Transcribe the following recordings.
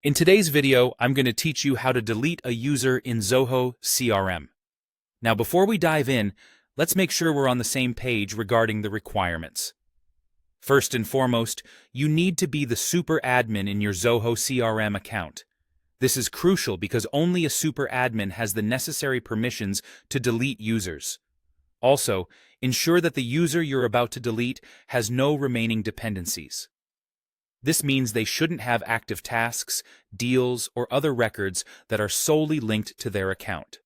In today's video, I'm going to teach you how to delete a user in Zoho CRM. Now, before we dive in, let's make sure we're on the same page regarding the requirements. First and foremost, you need to be the super admin in your Zoho CRM account. This is crucial because only a super admin has the necessary permissions to delete users. Also, ensure that the user you're about to delete has no remaining dependencies. This means they shouldn't have active tasks, deals, or other records that are solely linked to their account.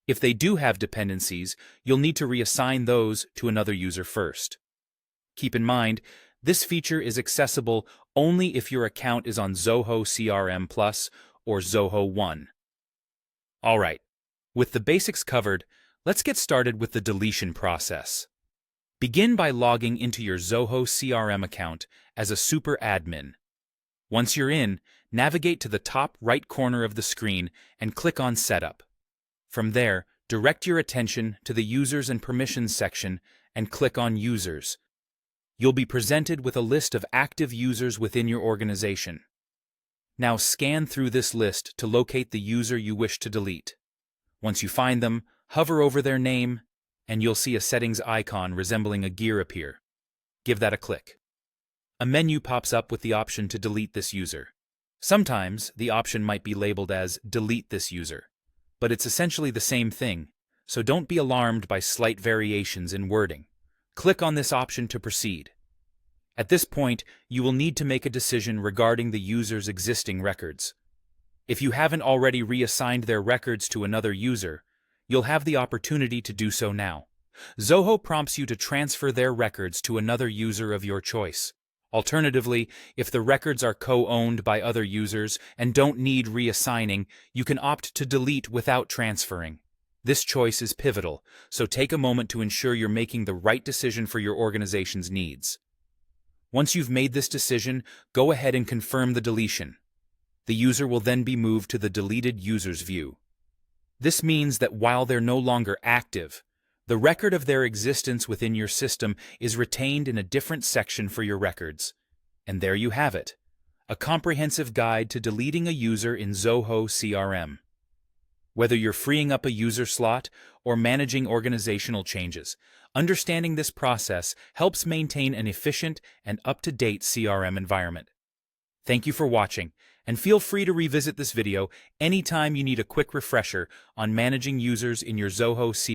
If they do have dependencies, you'll need to reassign those to another user first. Keep in mind, this feature is accessible only if your account is on Zoho CRM Plus or Zoho One. Alright, with the basics covered, let's get started with the deletion process. Begin by logging into your Zoho CRM account as a super admin. Once you're in, navigate to the top right corner of the screen and click on Setup. From there, direct your attention to the Users and Permissions section and click on Users. You'll be presented with a list of active users within your organization. Now scan through this list to locate the user you wish to delete. Once you find them, hover over their name, and you'll see a settings icon resembling a gear appear. Give that a click. A menu pops up with the option to delete this user. Sometimes the option might be labeled as delete this user, but it's essentially the same thing, so don't be alarmed by slight variations in wording. Click on this option to proceed. At this point, you will need to make a decision regarding the user's existing records. If you haven't already reassigned their records to another user, you'll have the opportunity to do so now. Zoho prompts you to transfer their records to another user of your choice. Alternatively, if the records are co-owned by other users and don't need reassigning, you can opt to delete without transferring. This choice is pivotal, so take a moment to ensure you're making the right decision for your organization's needs. Once you've made this decision, go ahead and confirm the deletion. The user will then be moved to the deleted users view. This means that while they're no longer active, the record of their existence within your system is retained in a different section for your records. And there you have it, a comprehensive guide to deleting a user in Zoho CRM. Whether you're freeing up a user slot or managing organizational changes, understanding this process helps maintain an efficient and up-to-date CRM environment. Thank you for watching, and feel free to revisit this video anytime you need a quick refresher on managing users in your Zoho CRM.